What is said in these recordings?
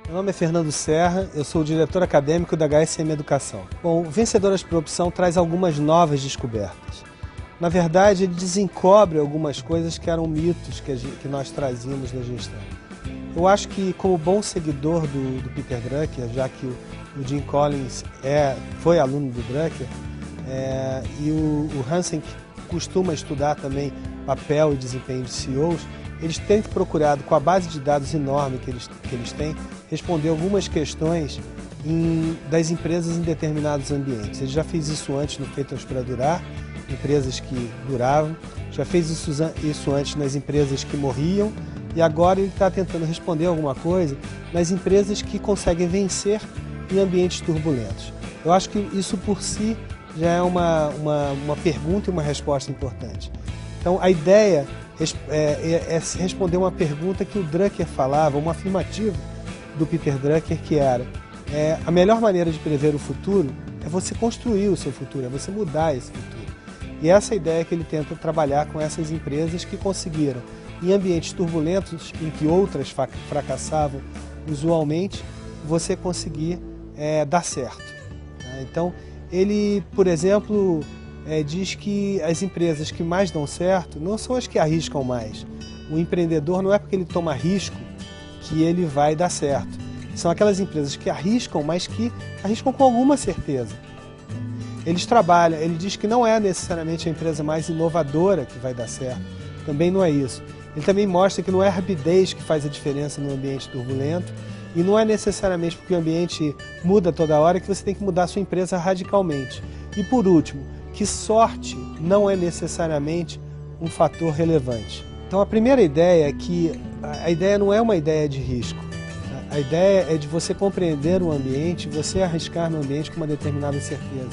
Meu nome é Fernando Serra, eu sou o diretor acadêmico da HSM Educação. Bom, o Vencedoras por Opção traz algumas novas descobertas. Na verdade, ele desencobre algumas coisas que eram mitos que nós trazíamos na gestão. Eu acho que, como bom seguidor do Peter Drucker, já que o Jim Collins foi aluno do Drucker, e o Hansen costuma estudar também papel e desempenho de CEOs, eles têm procurado, com a base de dados enorme que eles têm, responder algumas questões das empresas em determinados ambientes. Ele já fez isso antes no Feitas para Durar, empresas que duravam, já fez isso antes nas empresas que morriam, e agora ele está tentando responder alguma coisa nas empresas que conseguem vencer em ambientes turbulentos. Eu acho que isso por si já é uma pergunta e uma resposta importante. Então a ideia é responder uma pergunta que o Drucker falava, uma afirmativa do Peter Drucker, que era a melhor maneira de prever o futuro é você construir o seu futuro, é você mudar esse futuro. E essa é a ideia que ele tenta trabalhar com essas empresas que conseguiram, em ambientes turbulentos em que outras fracassavam usualmente, você conseguir dar certo. Então, ele, por exemplo, diz que as empresas que mais dão certo não são as que arriscam mais. O empreendedor não é porque ele toma risco que ele vai dar certo. São aquelas empresas que arriscam, mas que arriscam com alguma certeza. Ele diz que não é necessariamente a empresa mais inovadora que vai dar certo. Também não é isso. Ele também mostra que não é a rapidez que faz a diferença no ambiente turbulento, e não é necessariamente porque o ambiente muda toda hora que você tem que mudar a sua empresa radicalmente. E por último, que sorte não é necessariamente um fator relevante. Então a primeira ideia é que a ideia não é uma ideia de risco. A ideia é de você compreender o ambiente, você arriscar no ambiente com uma determinada certeza.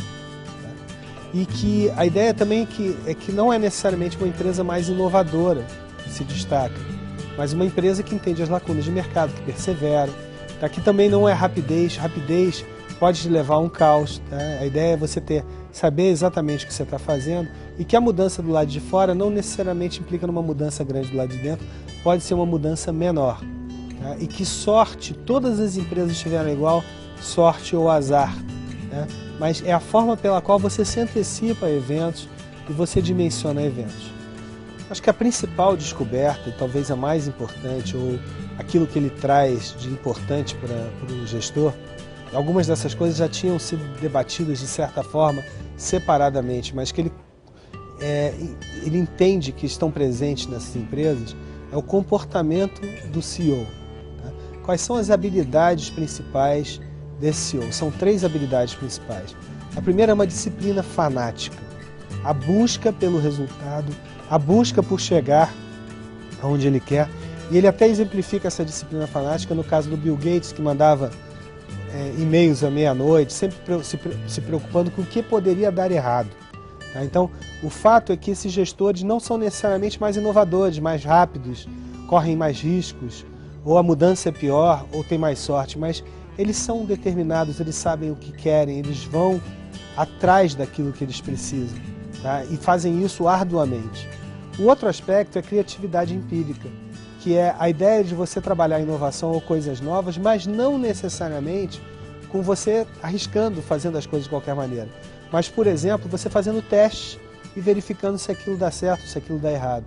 E que a ideia também é que não é necessariamente uma empresa mais inovadora que se destaca, mas uma empresa que entende as lacunas de mercado, que persevera. Aqui também não é rapidez pode te levar a um caos. A ideia é você saber exatamente o que você está fazendo, e que a mudança do lado de fora não necessariamente implica numa mudança grande do lado de dentro, pode ser uma mudança menor. E que sorte, todas as empresas tiveram igual, sorte ou azar. Mas é a forma pela qual você se antecipa a eventos e você dimensiona eventos. Acho que a principal descoberta, e talvez a mais importante, ou aquilo que ele traz de importante para o gestor, algumas dessas coisas já tinham sido debatidas de certa forma separadamente, mas que ele entende que estão presentes nessas empresas, é o comportamento do CEO. Quais são as habilidades principais desse CEO? São 3 habilidades principais. A primeira é uma disciplina fanática, a busca pelo resultado, a busca por chegar aonde ele quer. E ele até exemplifica essa disciplina fanática no caso do Bill Gates, que mandava e-mails à meia-noite, sempre se preocupando com o que poderia dar errado. Então, o fato é que esses gestores não são necessariamente mais inovadores, mais rápidos, correm mais riscos, ou a mudança é pior, ou tem mais sorte, mas eles são determinados, eles sabem o que querem, eles vão atrás daquilo que eles precisam, e fazem isso arduamente. O outro aspecto é a criatividade empírica, que é a ideia de você trabalhar inovação ou coisas novas, mas não necessariamente com você arriscando, fazendo as coisas de qualquer maneira. Mas, por exemplo, você fazendo testes e verificando se aquilo dá certo, se aquilo dá errado.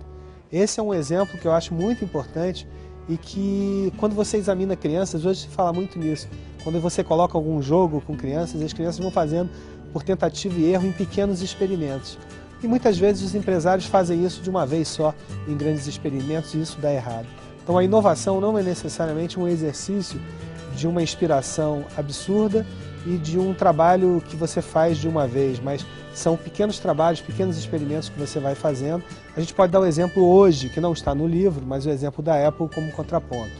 Esse é um exemplo que eu acho muito importante e que, quando você examina crianças, hoje se fala muito nisso. Quando você coloca algum jogo com crianças, as crianças vão fazendo por tentativa e erro em pequenos experimentos. E muitas vezes os empresários fazem isso de uma vez só, em grandes experimentos, e isso dá errado. Então a inovação não é necessariamente um exercício de uma inspiração absurda e de um trabalho que você faz de uma vez, mas são pequenos trabalhos, pequenos experimentos que você vai fazendo. A gente pode dar o exemplo hoje, que não está no livro, mas o exemplo da Apple como contraponto.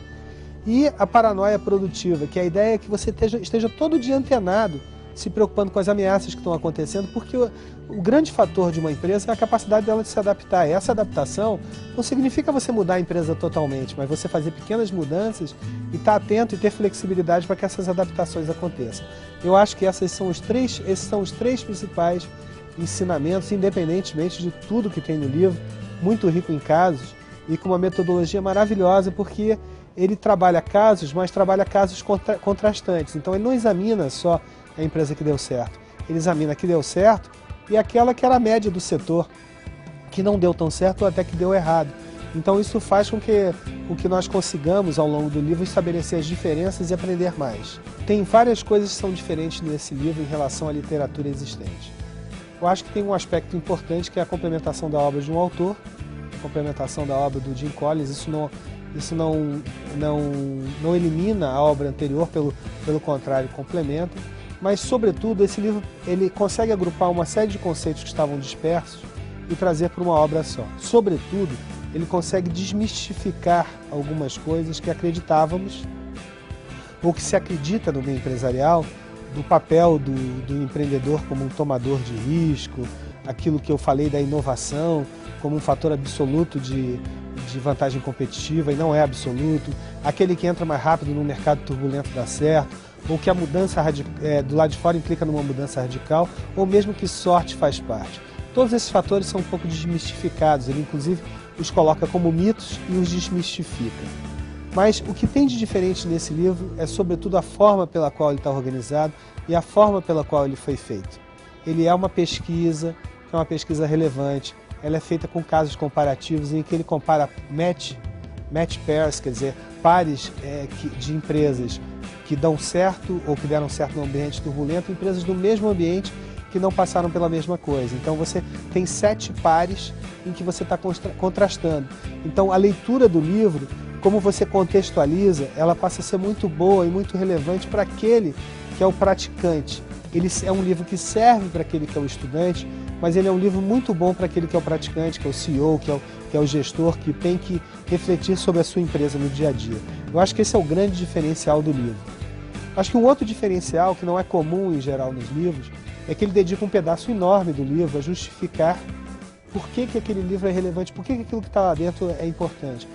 E a paranoia produtiva, que é a ideia que você esteja todo dia antenado, se preocupando com as ameaças que estão acontecendo, porque o grande fator de uma empresa é a capacidade dela de se adaptar. E essa adaptação não significa você mudar a empresa totalmente, mas você fazer pequenas mudanças e estar atento e ter flexibilidade para que essas adaptações aconteçam. Eu acho que esses são os três principais ensinamentos, independentemente de tudo que tem no livro, muito rico em casos e com uma metodologia maravilhosa, porque ele trabalha casos, mas trabalha casos contrastantes. Então ele não examina só a empresa que deu certo, ele examina a que deu certo e aquela que era a média do setor, que não deu tão certo ou até que deu errado. Então isso faz com que nós consigamos, ao longo do livro, estabelecer as diferenças e aprender mais. Tem várias coisas que são diferentes nesse livro em relação à literatura existente. Eu acho que tem um aspecto importante que é a complementação da obra de um autor, a complementação da obra do Jim Collins. Isso não elimina a obra anterior, pelo contrário, complementa. Mas, sobretudo, esse livro ele consegue agrupar uma série de conceitos que estavam dispersos e trazer para uma obra só. Sobretudo, ele consegue desmistificar algumas coisas que acreditávamos ou que se acredita no meio empresarial, do papel do empreendedor como um tomador de risco, aquilo que eu falei da inovação como um fator absoluto de vantagem competitiva, e não é absoluto, aquele que entra mais rápido no mercado turbulento dá certo, ou que a mudança do lado de fora implica numa mudança radical, ou mesmo que sorte faz parte. Todos esses fatores são um pouco desmistificados, ele inclusive os coloca como mitos e os desmistifica. Mas o que tem de diferente nesse livro é sobretudo a forma pela qual ele está organizado e a forma pela qual ele foi feito. Ele é uma pesquisa, que é uma pesquisa relevante, ela é feita com casos comparativos em que ele compara match pairs, quer dizer, pares de empresas que dão certo ou que deram certo no ambiente turbulento, empresas do mesmo ambiente que não passaram pela mesma coisa. Então você tem 7 pares em que você está contrastando. Então a leitura do livro, como você contextualiza, ela passa a ser muito boa e muito relevante para aquele que é o praticante. Ele é um livro que serve para aquele que é o estudante, mas ele é um livro muito bom para aquele que é o praticante, que é o CEO, que é o gestor, que tem que refletir sobre a sua empresa no dia a dia. Eu acho que esse é o grande diferencial do livro. Acho que um outro diferencial, que não é comum em geral nos livros, é que ele dedica um pedaço enorme do livro a justificar por que aquele livro é relevante, por que aquilo que está lá dentro é importante.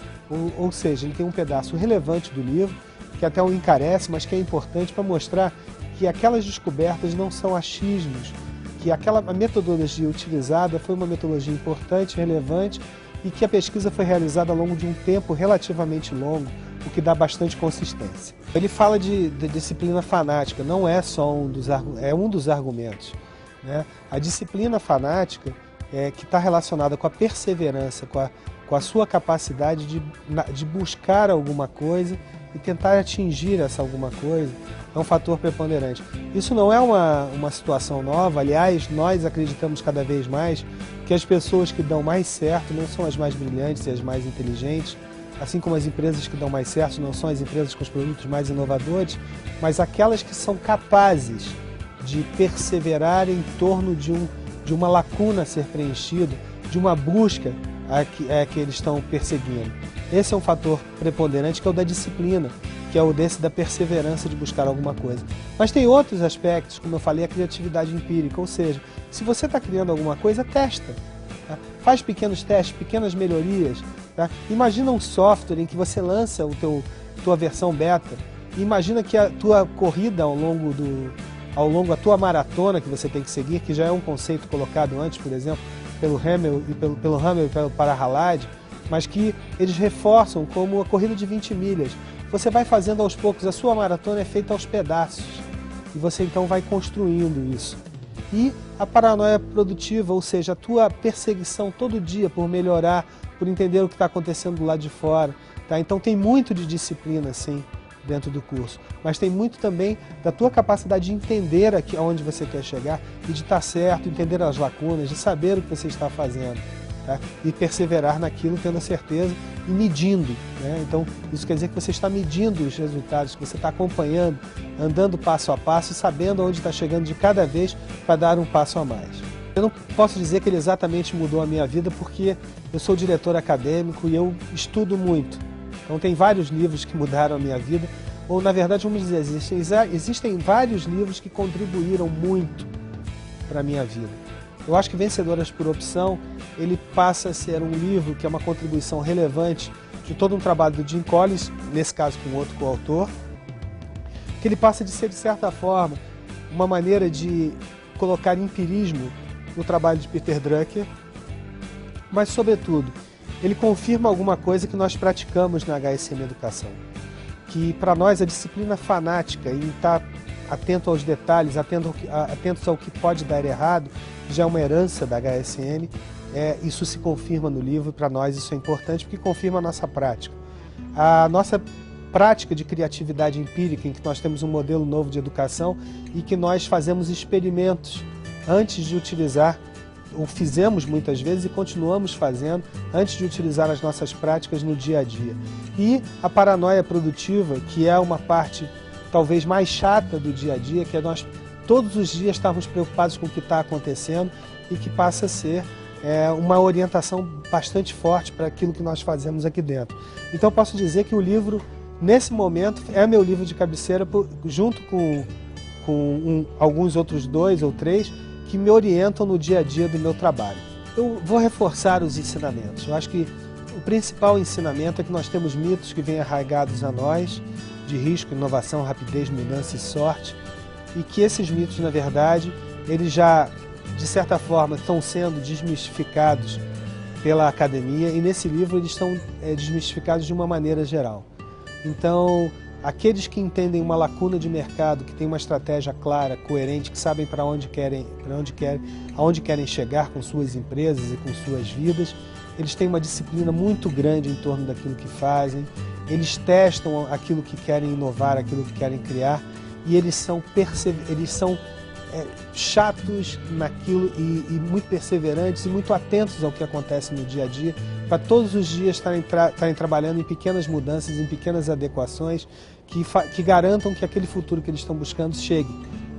Ou seja, ele tem um pedaço relevante do livro, que até o encarece, mas que é importante para mostrar que aquelas descobertas não são achismos, que a metodologia utilizada foi uma metodologia importante, relevante, e que a pesquisa foi realizada ao longo de um tempo relativamente longo, o que dá bastante consistência. Ele fala de disciplina fanática, não é só um dos argumentos, né? A disciplina fanática que está relacionada com a perseverança, com a sua capacidade de buscar alguma coisa e tentar atingir essa alguma coisa, é um fator preponderante. Isso não é uma situação nova, aliás, nós acreditamos cada vez mais que as pessoas que dão mais certo não são as mais brilhantes e as mais inteligentes, assim como as empresas que dão mais certo não são as empresas com os produtos mais inovadores, mas aquelas que são capazes de perseverar em torno de uma lacuna a ser preenchida, de uma busca que eles estão perseguindo. Esse é um fator preponderante, que é o da disciplina, que é o da perseverança de buscar alguma coisa. Mas tem outros aspectos, como eu falei, a criatividade empírica, ou seja, se você está criando alguma coisa, testa. Tá? Faz pequenos testes, pequenas melhorias. Tá? Imagina um software em que você lança tua versão beta, e imagina que a tua corrida ao longo a tua maratona que você tem que seguir, que já é um conceito colocado antes, por exemplo, pelo Hamel e pelo Para-Halad, mas que eles reforçam como a corrida de 20 milhas. Você vai fazendo aos poucos, a sua maratona é feita aos pedaços, e você então vai construindo isso. E a paranoia produtiva, ou seja, a tua perseguição todo dia por melhorar, por entender o que está acontecendo do lado de fora. Tá? Então tem muito de disciplina, sim, dentro do curso, mas tem muito também da tua capacidade de entender aonde você quer chegar e de estar certo, entender as lacunas, de saber o que você está fazendo, tá? E perseverar naquilo, tendo a certeza e medindo, né? Então isso quer dizer que você está medindo os resultados, que você está acompanhando, andando passo a passo e sabendo onde está chegando de cada vez para dar um passo a mais. Eu não posso dizer que ele exatamente mudou a minha vida, porque eu sou diretor acadêmico e eu estudo muito. Então tem vários livros que mudaram a minha vida, ou na verdade, vamos dizer, existem vários livros que contribuíram muito para a minha vida. Eu acho que Vencedoras por Opção, ele passa a ser um livro que é uma contribuição relevante de todo um trabalho do Jim Collins, nesse caso com outro coautor, que ele passa de ser, de certa forma, uma maneira de colocar empirismo no trabalho de Peter Drucker, mas, sobretudo, ele confirma alguma coisa que nós praticamos na HSM Educação. Que para nós a disciplina fanática e estar atento aos detalhes, atentos ao que pode dar errado, já é uma herança da HSM. Isso se confirma no livro, para nós isso é importante porque confirma a nossa prática. A nossa prática de criatividade empírica, em que nós temos um modelo novo de educação e que nós fazemos experimentos antes de utilizar, ou fizemos muitas vezes e continuamos fazendo, antes de utilizar as nossas práticas no dia a dia. E a paranoia produtiva, que é uma parte talvez mais chata do dia a dia, que é nós todos os dias estarmos preocupados com o que está acontecendo e que passa a ser uma orientação bastante forte para aquilo que nós fazemos aqui dentro. Então posso dizer que o livro, nesse momento, é meu livro de cabeceira, junto com alguns outros 2 ou 3 que me orientam no dia a dia do meu trabalho. Eu vou reforçar os ensinamentos. Eu acho que o principal ensinamento é que nós temos mitos que vêm arraigados a nós, de risco, inovação, rapidez, mudança e sorte, e que esses mitos, na verdade, eles já, de certa forma, estão sendo desmistificados pela academia, e nesse livro eles estão desmistificados de uma maneira geral. Então, aqueles que entendem uma lacuna de mercado, que tem uma estratégia clara, coerente, que sabem aonde querem chegar com suas empresas e com suas vidas, eles têm uma disciplina muito grande em torno daquilo que fazem, eles testam aquilo que querem inovar, aquilo que querem criar, e eles são chatos naquilo e muito perseverantes e muito atentos ao que acontece no dia a dia, para todos os dias estarem trabalhando em pequenas mudanças, em pequenas adequações que garantam que aquele futuro que eles estão buscando chegue.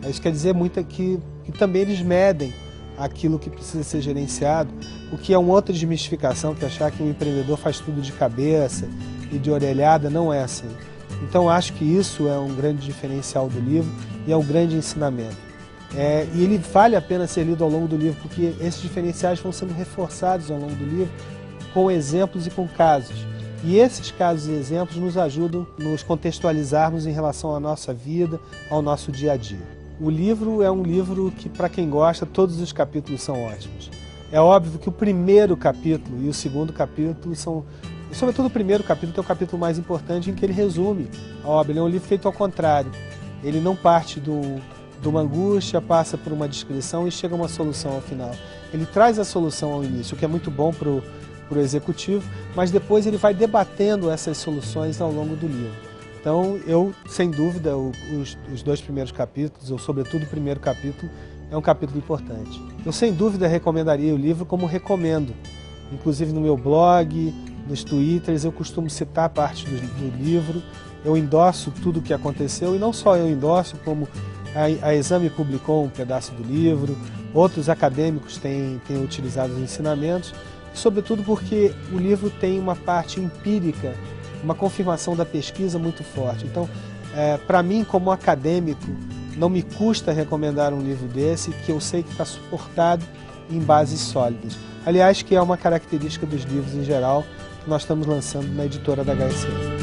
Isso quer dizer muito que também eles medem aquilo que precisa ser gerenciado, o que é uma outra desmistificação, que achar que um empreendedor faz tudo de cabeça e de orelhada, não é assim. Então acho que isso é um grande diferencial do livro e é um grande ensinamento. E ele vale a pena ser lido ao longo do livro, porque esses diferenciais vão sendo reforçados ao longo do livro com exemplos e com casos. E esses casos e exemplos nos ajudam a nos contextualizarmos em relação à nossa vida, ao nosso dia a dia. O livro é um livro que, para quem gosta, todos os capítulos são ótimos. É óbvio que o primeiro capítulo e o segundo capítulo são... Sobretudo o primeiro capítulo é o capítulo mais importante, em que ele resume a obra. Ele é um livro feito ao contrário. Ele não parte de uma angústia, passa por uma descrição e chega a uma solução ao final. Ele traz a solução ao início, o que é muito bom para o executivo, mas depois ele vai debatendo essas soluções ao longo do livro. Então, sem dúvida, os 2 primeiros capítulos, ou sobretudo o primeiro capítulo, é um capítulo importante. Eu, sem dúvida, recomendaria o livro como recomendo. Inclusive no meu blog, nos twitters, eu costumo citar parte do livro, eu endosso tudo o que aconteceu, e não só eu endosso, como a Exame publicou um pedaço do livro, outros acadêmicos têm utilizado os ensinamentos, sobretudo porque o livro tem uma parte empírica, uma confirmação da pesquisa muito forte. Então, para mim, como acadêmico, não me custa recomendar um livro desse, que eu sei que está suportado em bases sólidas. Aliás, que é uma característica dos livros em geral, que nós estamos lançando na editora da HSM.